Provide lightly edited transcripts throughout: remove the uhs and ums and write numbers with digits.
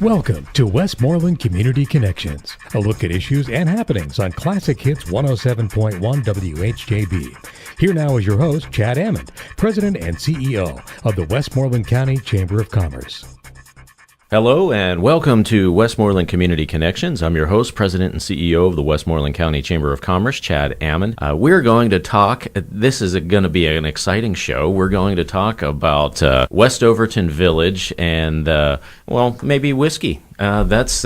Welcome to Westmoreland Community Connections, a look at issues and happenings on Classic Hits 107.1 WHJB. Here now is your host, Chad Amond, President and CEO of the Westmoreland County Chamber of Commerce. Hello and welcome to Westmoreland Community Connections. I'm your host, President and CEO of the Westmoreland County Chamber of Commerce, Chad Amond. We're going to talk, this is going to be an exciting show. We're going to talk about West Overton Village and, maybe whiskey. That's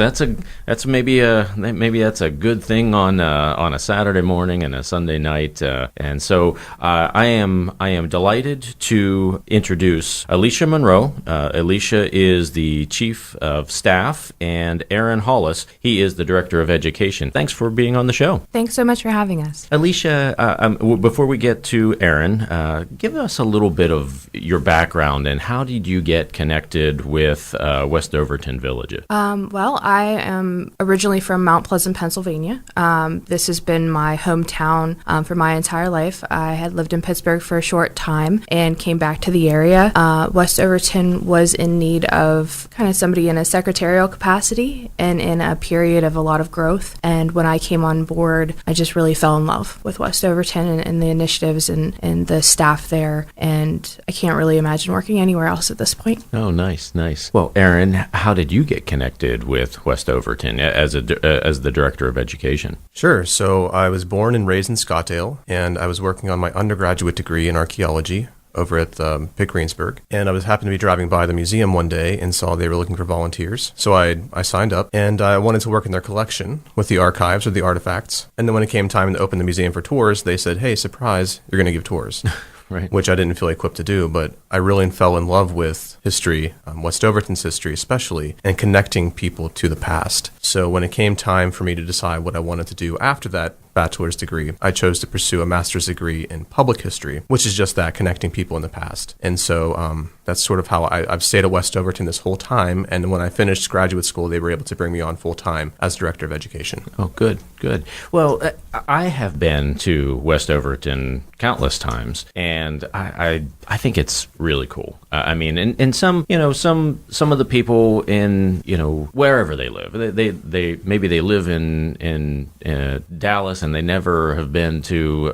maybe that's a good thing on a Saturday morning and a Sunday night, and so I am delighted to introduce Aleasha Monroe. Aleasha is the Chief of Staff, and Aaron Hollis, he is the Director of Education. Thanks for being on the show. Thanks so much for having us. Aleasha, before we get to Aaron, give us a little bit of your background and how did you get connected with West Overton Village? I am originally from Mount Pleasant, Pennsylvania. This has been my hometown for my entire life. I had lived in Pittsburgh for a short time and came back to the area. West Overton was in need of kind of somebody in a secretarial capacity and in a period of a lot of growth. And when I came on board, I just really fell in love with West Overton and the initiatives and the staff there. And I can't really imagine working anywhere else at this point. Oh, nice. Well, Aaron, how did you get connected with West Overton as the Director of Education? Sure. So I was born and raised in Scottsdale, and I was working on my undergraduate degree in archaeology over at Pitt Greensburg. And I happened to be driving by the museum one day and saw they were looking for volunteers. So I signed up, and I wanted to work in their collection with the archives or the artifacts. And then when it came time to open the museum for tours, they said, hey, surprise, you're going to give tours. Right. Which I didn't feel equipped to do, but I really fell in love with history, West Overton's history especially, and connecting people to the past. So when it came time for me to decide what I wanted to do after that bachelor's degree, I chose to pursue a master's degree in public history, which is just that, connecting people in the past. And so that's sort of how I've stayed at West Overton this whole time. And when I finished graduate school, they were able to bring me on full time as Director of Education. Oh, good. Well, I have been to West Overton countless times, and I think it's really cool. I mean, and some of the people in, wherever they live, they maybe they live in Dallas and they never have been to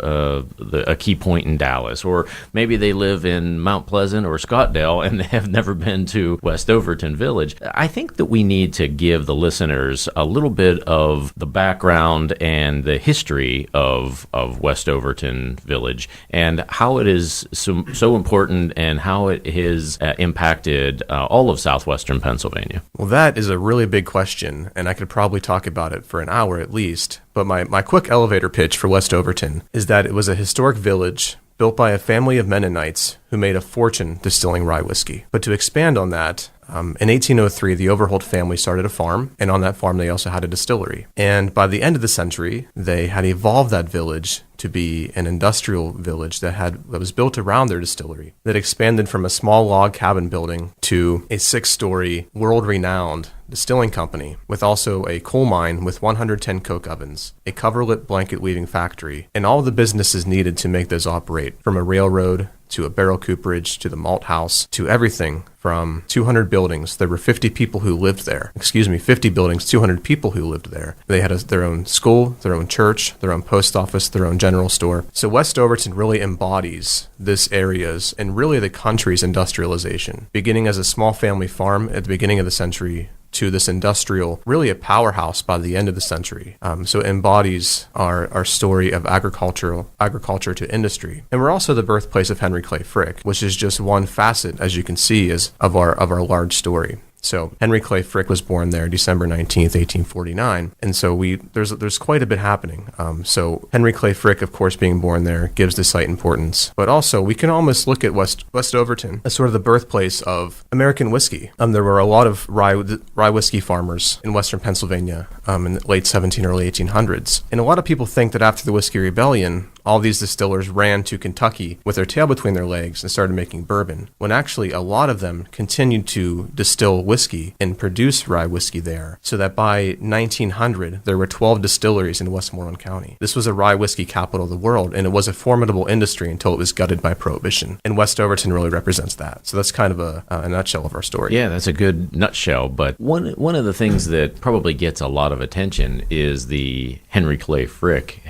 a key point in Dallas, or maybe they live in Mount Pleasant or Scottsdale and they have never been to West Overton Village. I think that we need to give the listeners a little bit of the background and the history of West Overton Village and how it is so important and how it has impacted all of southwestern Pennsylvania. Well, that is a really big question, and I could probably talk about it for an hour at least. But my quick elevator pitch for West Overton is that it was a historic village built by a family of Mennonites who made a fortune distilling rye whiskey. But to expand on that, in 1803, the Overholt family started a farm, and on that farm they also had a distillery. And by the end of the century, they had evolved that village to be an industrial village that was built around their distillery, that expanded from a small log cabin building to a 6-story, world-renowned distilling company, with also a coal mine with 110 coke ovens, a coverlet blanket weaving factory, and all the businesses needed to make those operate, from a railroad to a barrel cooperage, to the malt house, to everything from 200 buildings. There were 50 people who lived there. 50 buildings, 200 people who lived there. They had their own school, their own church, their own post office, their own general store. So West Overton really embodies this area's and really the country's industrialization, beginning as a small family farm at the beginning of the century to this industrial, really a powerhouse by the end of the century. So it embodies our story of agriculture to industry. And we're also the birthplace of Henry Clay Frick, which is just one facet, as you can see, of our large story. So Henry Clay Frick was born there December 19th, 1849. And so there's quite a bit happening. So Henry Clay Frick, of course, being born there gives the site importance. But also we can almost look at West Overton as sort of the birthplace of American whiskey. There were a lot of rye whiskey farmers in western Pennsylvania in the late 1700s, early 1800s. And a lot of people think that after the Whiskey Rebellion, all these distillers ran to Kentucky with their tail between their legs and started making bourbon, when actually a lot of them continued to distill whiskey and produce rye whiskey there, so that by 1900, there were 12 distilleries in Westmoreland County. This was a rye whiskey capital of the world, and it was a formidable industry until it was gutted by Prohibition. And West Overton really represents that. So that's kind of a nutshell of our story. Yeah, that's a good nutshell. But one of the things that probably gets a lot of attention is the Henry Clay Frick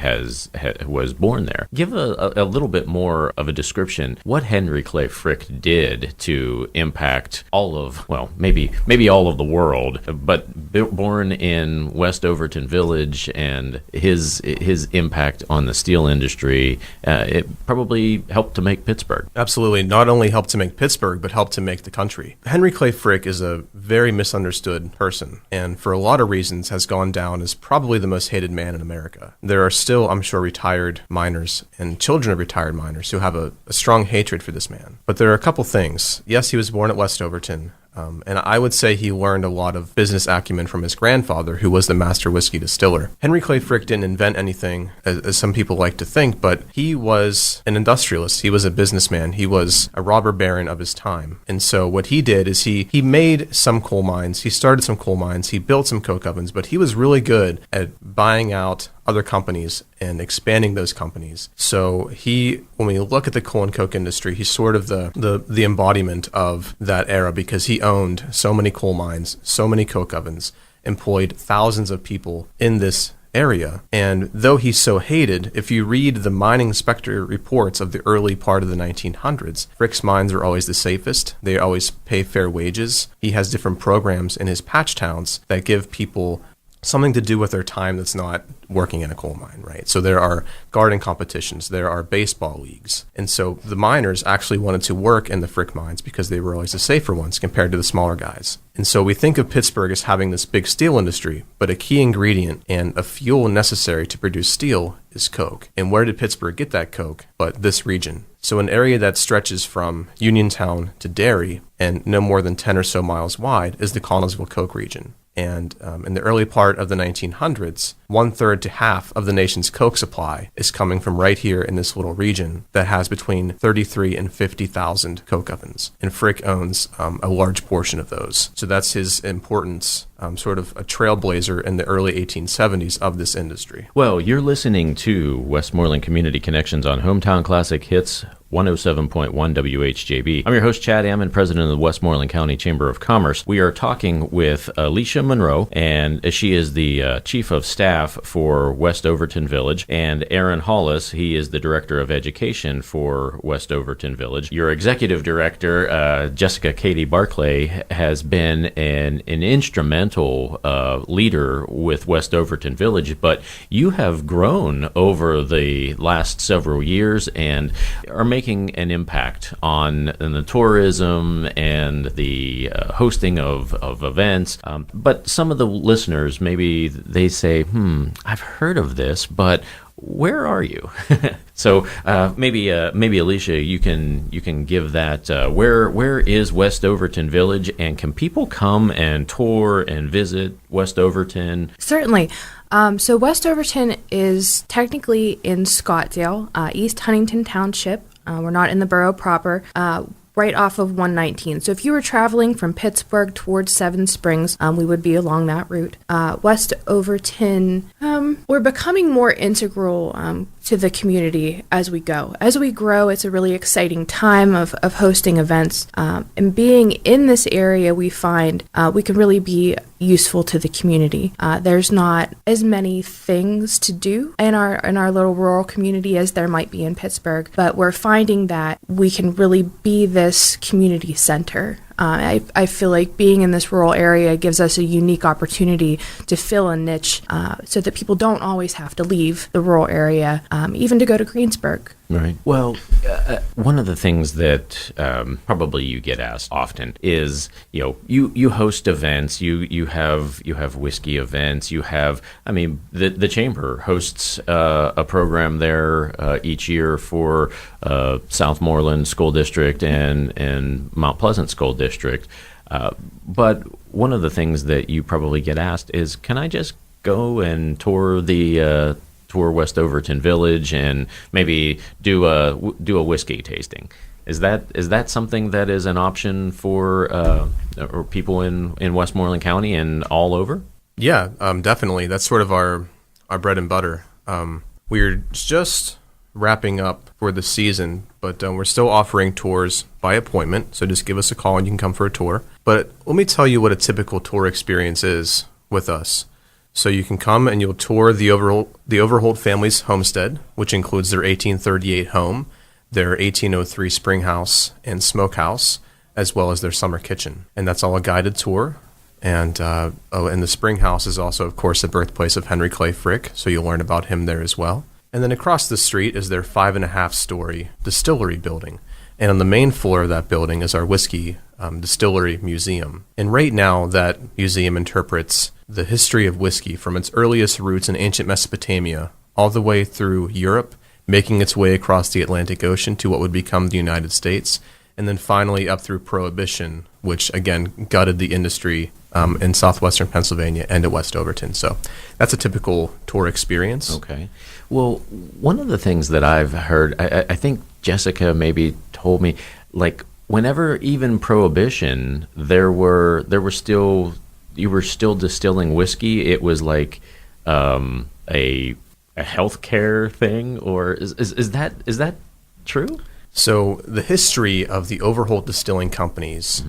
was born there. Give a little bit more of a description what Henry Clay Frick did to impact all of, well, maybe all of the world, but born in West Overton Village, and his impact on the steel industry, it probably helped to make Pittsburgh. Absolutely. Not only helped to make Pittsburgh, but helped to make the country. Henry Clay Frick is a very misunderstood person, and for a lot of reasons has gone down as probably the most hated man in America. There are still, I'm sure, retired miners and children of retired miners who have a strong hatred for this man. But there are a couple things. Yes, he was born at West Overton. And I would say he learned a lot of business acumen from his grandfather, who was the master whiskey distiller. Henry Clay Frick didn't invent anything, as some people like to think, but he was an industrialist. He was a businessman. He was a robber baron of his time. And so what he did is he made some coal mines. He started some coal mines. He built some coke ovens, but he was really good at buying out other companies and expanding those companies. So when we look at the coal and coke industry, he's sort of the embodiment of that era, because he owned so many coal mines, so many coke ovens, employed thousands of people in this area. And though he's so hated, if you read the mining inspector reports of the early part of the 1900s, Frick's mines are always the safest. They always pay fair wages. He has different programs in his patch towns that give people something to do with their time that's not working in a coal mine, right? So there are garden competitions, there are baseball leagues. And so the miners actually wanted to work in the Frick mines because they were always the safer ones compared to the smaller guys. And so we think of Pittsburgh as having this big steel industry, but a key ingredient and a fuel necessary to produce steel is coke. And where did Pittsburgh get that coke but this region? So an area that stretches from Uniontown to Derry and no more than 10 or so miles wide is the Connellsville Coke region. And in the early part of the 1900s, 1/3 to half of the nation's coke supply is coming from right here in this little region that has between 33 and 50,000 coke ovens. And Frick owns a large portion of those. So that's his importance, sort of a trailblazer in the early 1870s of this industry. Well, you're listening to Westmoreland Community Connections on Hometown Classic Hits 107.1 WHJB. I'm your host, Chad Amond, president of the Westmoreland County Chamber of Commerce. We are talking with Aleasha Monroe, and she is the chief of staff for West Overton Village, and Aaron Hollis, he is the director of education for West Overton Village. Your executive director, Jessica Katie Barclay, has been an instrumental leader with West Overton Village, but you have grown over the last several years and are making an impact on the tourism and the hosting of events. But some of the listeners, maybe they say, I've heard of this, but where are you? So maybe Aleasha, you can give that. Where is West Overton Village, and can people come and tour and visit West Overton? Certainly. So West Overton is technically in Scottsdale, East Huntington Township. We're not in the borough proper. Right off of 119. So if you were traveling from Pittsburgh towards Seven Springs, we would be along that route. West Overton, we're becoming more integral to the community as we go. As we grow, it's a really exciting time of hosting events. And being in this area, we find we can really be useful to the community. There's not as many things to do in our little rural community as there might be in Pittsburgh, but we're finding that we can really be this community center. I feel like being in this rural area gives us a unique opportunity to fill a niche so that people don't always have to leave the rural area, even to go to Greensburg. Right. Well, one of the things that probably you get asked often is, you host events, you have whiskey events, the chamber hosts a program there each year for Southmoreland School District and Mount Pleasant School District. But one of the things that you probably get asked is, can I just go and tour the tour West Overton Village and maybe do a whiskey tasting. Is that something that is an option for or people in Westmoreland County and all over? Yeah, definitely. That's sort of our bread and butter. We're just wrapping up for the season, but we're still offering tours by appointment. So just give us a call and you can come for a tour. But let me tell you what a typical tour experience is with us. So you can come and you'll tour the Overholt family's homestead, which includes their 1838 home, their 1803 spring house and smokehouse, as well as their summer kitchen. And that's all a guided tour. And and the spring house is also, of course, the birthplace of Henry Clay Frick, so you'll learn about him there as well. And then across the street is their 5.5-story distillery building. And on the main floor of that building is our whiskey distillery museum. And right now, that museum interprets the history of whiskey from its earliest roots in ancient Mesopotamia all the way through Europe, making its way across the Atlantic Ocean to what would become the United States, and then finally up through Prohibition, which again gutted the industry in southwestern Pennsylvania and at West Overton. So that's a typical tour experience. Okay. Well, one of the things that I've heard, I think Jessica maybe told me, like whenever even Prohibition, you were still distilling whiskey. It was like a healthcare thing, or is that true? So the history of the Overholt distilling companies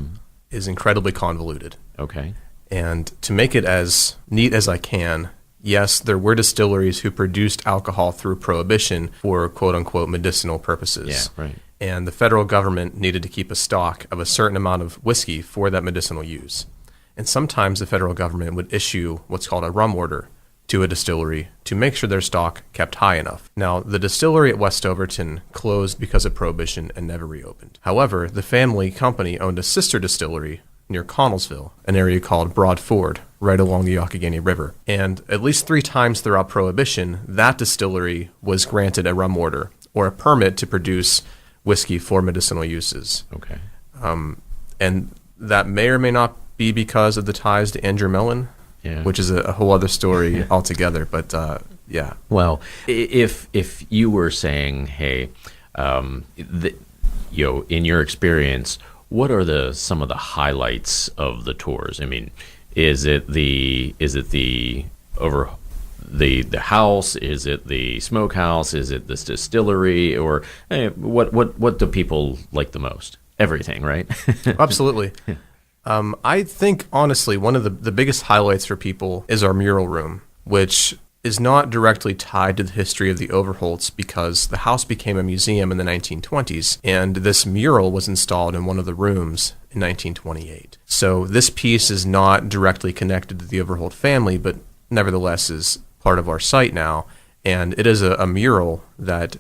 is incredibly convoluted. Okay. And to make it as neat as I can, yes, there were distilleries who produced alcohol through Prohibition for quote-unquote medicinal purposes. Yeah, right. And the federal government needed to keep a stock of a certain amount of whiskey for that medicinal use. And sometimes the federal government would issue what's called a rum order to a distillery to make sure their stock kept high enough. Now, the distillery at West Overton closed because of Prohibition and never reopened. However, the family company owned a sister distillery near Connellsville, an area called Broad Ford, right along the Youghiogheny River. And at least 3 times throughout Prohibition, that distillery was granted a rum order, or a permit to produce whiskey for medicinal uses. Okay. And that may or may not be because of the ties to Andrew Mellon, which is a whole other story altogether. But yeah. Well, if you were saying, hey, in your experience, what are some of the highlights of the tours? I mean, is it the house? Is it the smokehouse? Is it this distillery? Or what do people like the most? Everything, right? Absolutely. I think, honestly, one of the biggest highlights for people is our mural room, which is not directly tied to the history of the Overholts because the house became a museum in the 1920s, and this mural was installed in one of the rooms in 1928. So this piece is not directly connected to the Overholt family, but nevertheless is part of our site now, and it is a mural that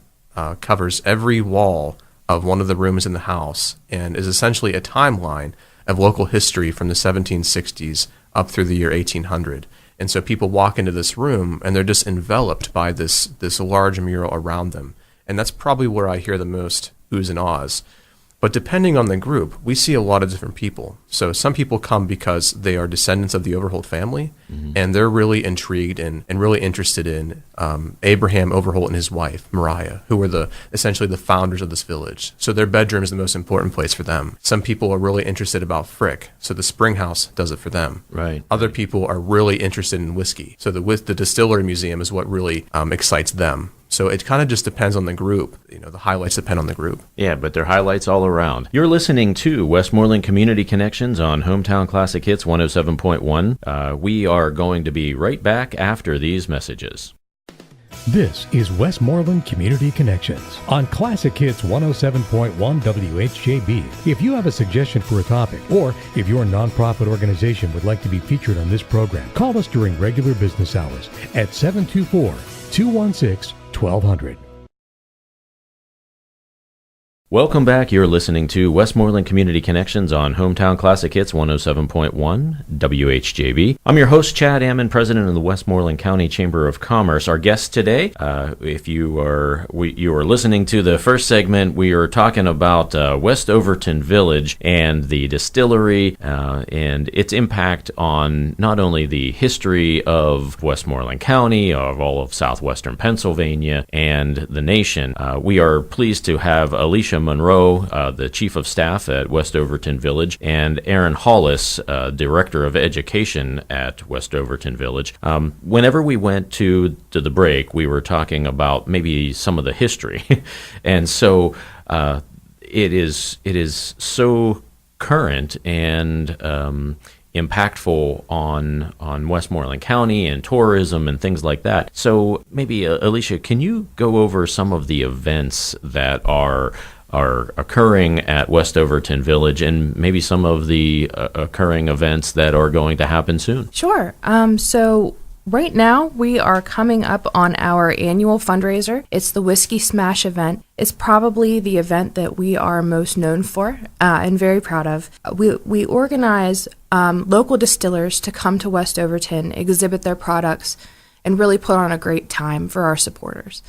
covers every wall of one of the rooms in the house and is essentially a timeline of local history from the 1760s up through the year 1800. And so people walk into this room and they're just enveloped by this large mural around them. And that's probably where I hear the most oohs and ahs. But depending on the group, we see a lot of different people. So some people come because they are descendants of the Overholt family, and they're really intrigued and really interested in Abraham Overholt and his wife, Mariah, who were essentially the founders of this village. So their bedroom is the most important place for them. Some people are really interested about Frick, so the Spring House does it for them. Right. Other people are really interested in whiskey, so the Distillery Museum is what really excites them. So it kind of just depends on the group. The highlights depend on the group. Yeah, but they're highlights all around. You're listening to Westmoreland Community Connections on Hometown Classic Hits 107.1. We are going to be right back after these messages. This is Westmoreland Community Connections on Classic Hits 107.1 WHJB. If you have a suggestion for a topic, or if your nonprofit organization would like to be featured on this program, call us during regular business hours at 724-216-1200. Welcome back. You're listening to Westmoreland Community Connections on Hometown Classic Hits 107.1 WHJB. I'm your host, Chad Amond, president of the Westmoreland County Chamber of Commerce. Our guest today, if you are listening to the first segment, we are talking about West Overton Village and the distillery and its impact on not only the history of Westmoreland County, of all of southwestern Pennsylvania, and the nation. We are pleased to have Aleasha Monroe, the Chief of Staff at West Overton Village, and Aaron Hollis, Director of Education at West Overton Village. Whenever we went to the break, we were talking about maybe some of the history. And so it is so current and impactful on Westmoreland County and tourism and things like that. So maybe, Aleasha, can you go over some of the events that are occurring at West Overton Village and maybe some of the occurring events that are going to happen soon? Sure. So right now we are coming up on our annual fundraiser. It's the Whiskey Smash event. It's probably the event that we are most known for and very proud of. We organize local distillers to come to West Overton, exhibit their products, and really put on a great time for our supporters.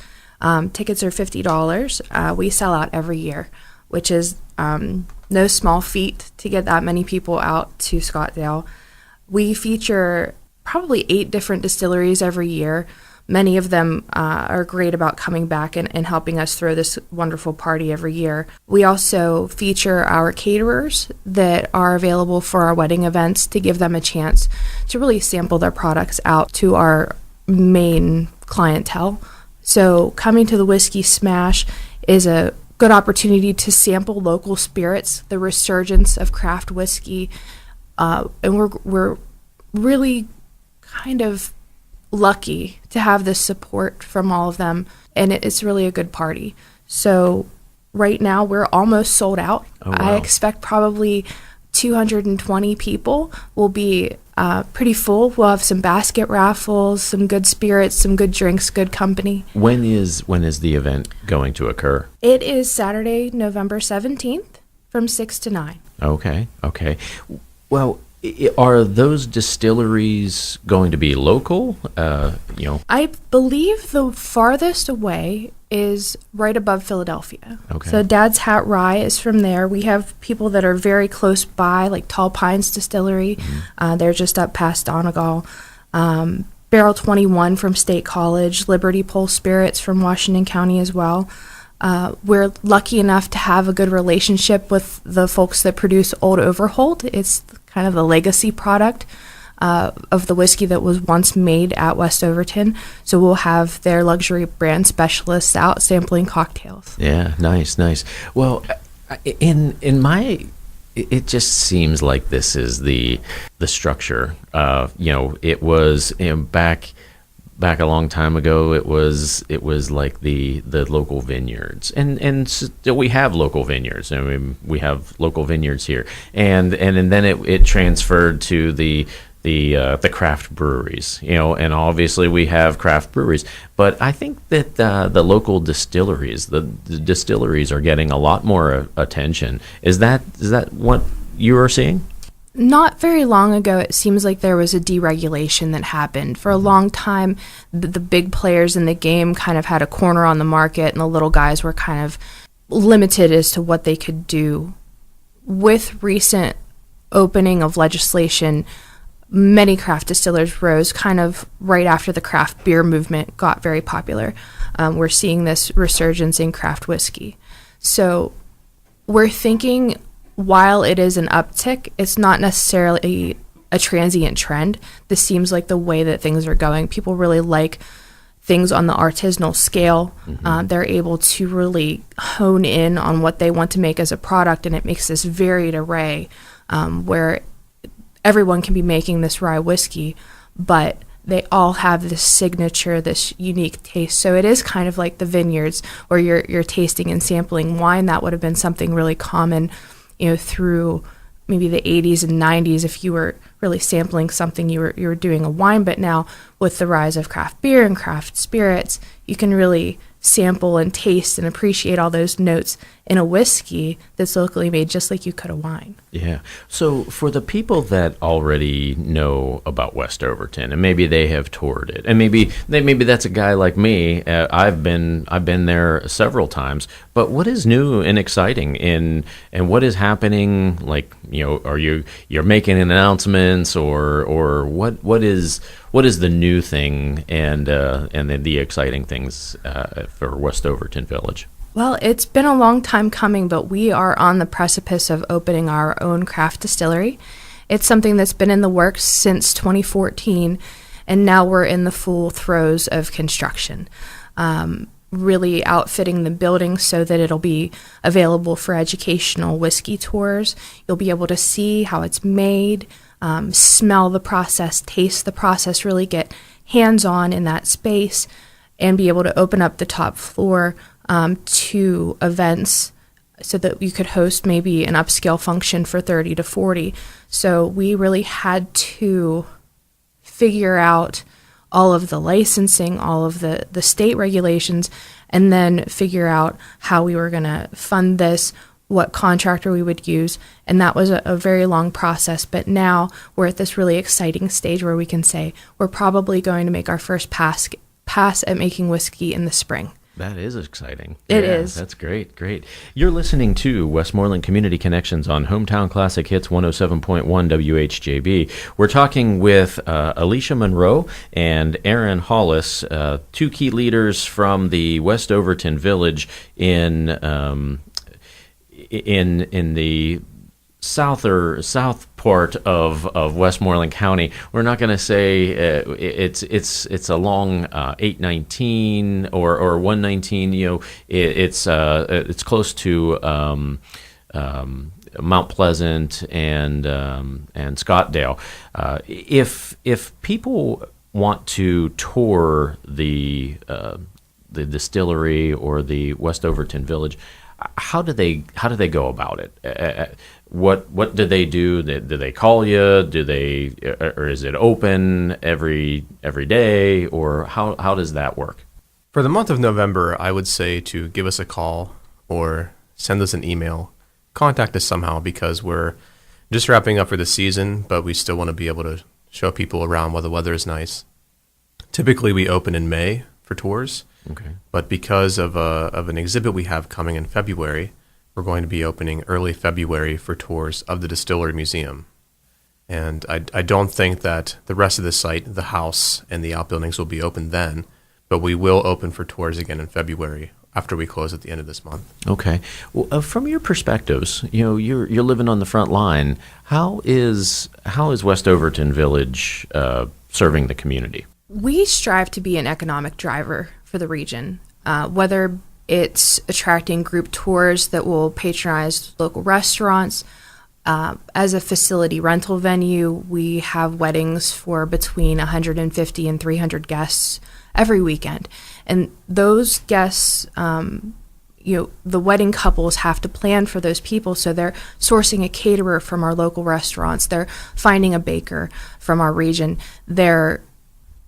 Tickets are $50. We sell out every year, which is no small feat to get that many people out to Scottsdale. We feature probably 8 different distilleries every year. Many of them are great about coming back and helping us throw this wonderful party every year. We also feature our caterers that are available for our wedding events to give them a chance to really sample their products out to our main clientele. So coming to the Whiskey Smash is a good opportunity to sample local spirits, the resurgence of craft whiskey, and we're really kind of lucky to have this support from all of them, and it's really a good party. So right now we're almost sold out. Oh, wow. I expect probably 220 people. Will be pretty full. We'll have some basket raffles, some good spirits, some good drinks, good company. When is the event going to occur? It is Saturday, November 17th from 6 to 9. Okay. Well, are those distilleries going to be local? I believe the farthest away is right above Philadelphia. Okay. So Dad's Hat Rye is from there. We have people that are very close by, like Tall Pines Distillery. Mm-hmm. They're just up past Donegal. Barrel 21 from State College. Liberty Pole Spirits from Washington County as well. We're lucky enough to have a good relationship with the folks that produce Old Overholt. It's kind of the legacy product of the whiskey that was once made at West Overton. So we'll have their luxury brand specialists out sampling cocktails. Yeah, nice. Well, it just seems like this is the structure. It was back a long time ago. It was like the local vineyards, and still we have local vineyards. I mean, we have local vineyards here, and then it transferred to the craft breweries, and obviously we have craft breweries. But I think that the local distilleries, the distilleries, are getting a lot more attention. Is that what you are seeing? Not very long ago, it seems like there was a deregulation that happened. For a long time, the big players in the game kind of had a corner on the market, and the little guys were kind of limited as to what they could do. With recent opening of legislation, many craft distillers rose kind of right after the craft beer movement got very popular. We're seeing this resurgence in craft whiskey. So we're thinking, while it is an uptick, it's not necessarily a transient trend. This seems like the way that things are going. People really like things on the artisanal scale. Mm-hmm. They're able to really hone in on what they want to make as a product, and it makes this varied array where everyone can be making this rye whiskey, but they all have this signature, this unique taste. So it is kind of like the vineyards where you're tasting and sampling wine. That would have been something really common, through maybe the 80s and 90s. If you were really sampling something, you were doing a wine. But now with the rise of craft beer and craft spirits, you can really sample and taste and appreciate all those notes in a whiskey that's locally made, just like you could a wine. Yeah. So for the people that already know about West Overton, and maybe they have toured it, and maybe that's a guy like me. I've been there several times. But what is new and exciting and what is happening? Like, are you're making announcements, or what is the new thing and then the exciting things for West Overton Village? Well, it's been a long time coming, but we are on the precipice of opening our own craft distillery. It's something that's been in the works since 2014, and now we're in the full throes of construction. Really outfitting the building so that it'll be available for educational whiskey tours. You'll be able to see how it's made, smell the process, taste the process, really get hands-on in that space, and be able to open up the top floor to events so that you could host maybe an upscale function for 30 to 40. So we really had to figure out all of the licensing, all of the state regulations, and then figure out how we were going to fund this, what contractor we would use. And that was a very long process. But now we're at this really exciting stage where we can say we're probably going to make our first pass at making whiskey in the spring. That is exciting. It is. That's great. You're listening to Westmoreland Community Connections on Hometown Classic Hits 107.1 WHJB. We're talking with Aleasha Monroe and Aaron Hollis, two key leaders from the West Overton Village in the south part of Westmoreland County. We're not going to say it's along 819 or 119. It's close to Mount Pleasant and Scottdale. If people want to tour the distillery or the West Overton Village, how do they go about it? What do they do? Do they call you? Or is it open every day? Or how does that work? For the month of November, I would say to give us a call or send us an email. Contact us somehow, because we're just wrapping up for the season, but we still want to be able to show people around while the weather is nice. Typically, we open in May for tours. Okay. But because of an exhibit we have coming in February, we're going to be opening early February for tours of the Distillery Museum. And I don't think that the rest of the site, the house, and the outbuildings will be open then, but we will open for tours again in February after we close at the end of this month. Okay. Well, from your perspectives, you're living on the front line. How is West Overton Village serving the community? We strive to be an economic driver for the region, whether it's attracting group tours that will patronize local restaurants. As a facility rental venue, we have weddings for between 150 and 300 guests every weekend. And those guests, the wedding couples have to plan for those people. So they're sourcing a caterer from our local restaurants. They're finding a baker from our region. They're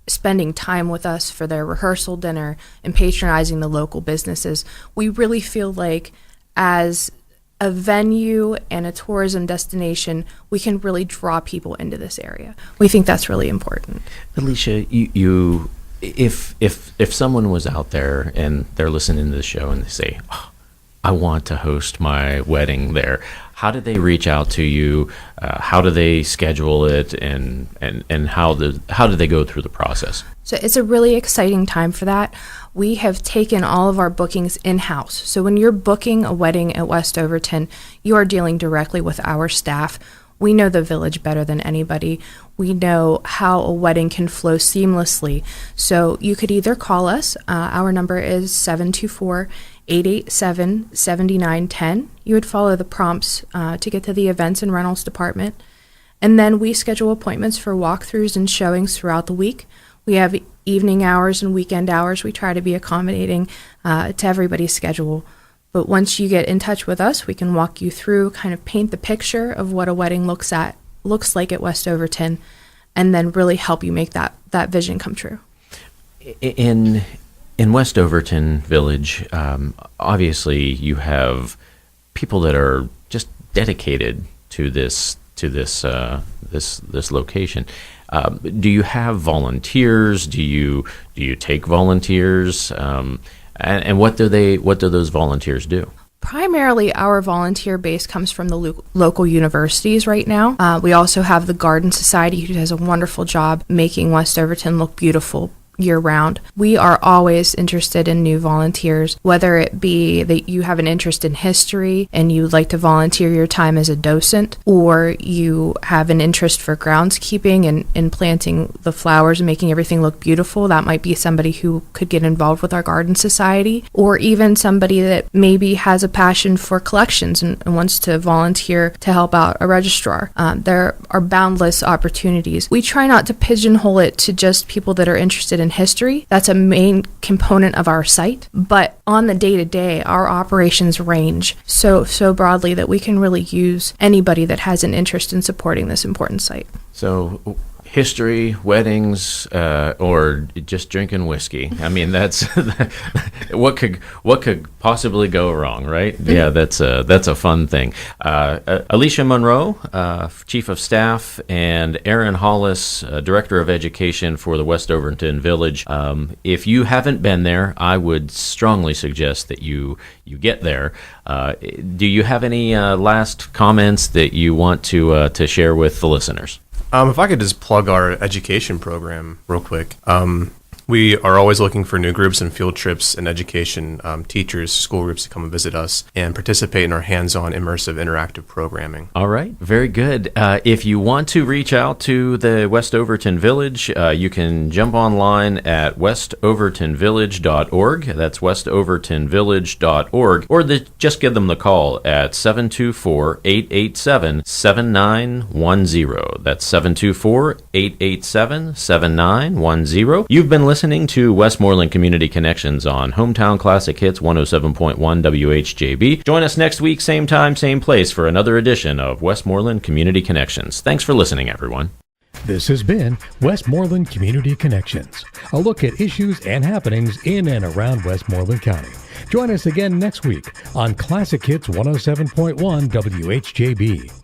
spending time with us for their rehearsal dinner and patronizing the local businesses. We really feel like as a venue and a tourism destination, we can really draw people into this area. We think that's really important. Aleasha, if someone was out there and they're listening to the show and they say, I want to host my wedding there, how do they reach out to you? How do they schedule it, and how do they go through the process? So it's a really exciting time for that. We have taken all of our bookings in-house. So when you're booking a wedding at West Overton, you are dealing directly with our staff. We know the village better than anybody. We know how a wedding can flow seamlessly. So you could either call us. Our number is 724-887-7910. You would follow the prompts to get to the events and rentals department. And then we schedule appointments for walkthroughs and showings throughout the week. We have evening hours and weekend hours. We try to be accommodating to everybody's schedule. But once you get in touch with us, we can walk you through, kind of paint the picture of what a wedding looks like at West Overton, and then really help you make that vision come true. In In West Overton Village, obviously you have people that are just dedicated to this location. Do you have volunteers? Do you take volunteers? And what do those volunteers do? Primarily, our volunteer base comes from the local universities right now. We also have the Garden Society, who does a wonderful job making West Overton look beautiful year-round. We are always interested in new volunteers, whether it be that you have an interest in history and you'd like to volunteer your time as a docent, or you have an interest for groundskeeping and in planting the flowers and making everything look beautiful. That might be somebody who could get involved with our Garden Society, or even somebody that maybe has a passion for collections and wants to volunteer to help out a registrar. There are boundless opportunities. We try not to pigeonhole it to just people that are interested in history. That's a main component of our site. But on the day-to-day, our operations range so broadly that we can really use anybody that has an interest in supporting this important site. So history, weddings, or just drinking whiskey. I mean, that's what could possibly go wrong, right? Yeah, that's a fun thing. Aleasha Monroe, Chief of Staff, and Aaron Hollis, Director of Education for the West Overton Village. If you haven't been there, I would strongly suggest that you get there. Do you have any last comments that you want to share with the listeners? If I could just plug our education program real quick. We are always looking for new groups and field trips and education, teachers, school groups to come and visit us and participate in our hands-on, immersive, interactive programming. All right, very good. If you want to reach out to the West Overton Village, you can jump online at westovertonvillage.org. That's westovertonvillage.org. Or just give them the call at 724-887-7910. That's 724-887-7910. You've been listening to Westmoreland Community Connections on Hometown Classic Hits 107.1 WHJB. Join us next week, same time, same place, for another edition of Westmoreland Community Connections. Thanks for listening, everyone. This has been Westmoreland Community Connections, a look at issues and happenings in and around Westmoreland County. Join us again next week on Classic Hits 107.1 WHJB.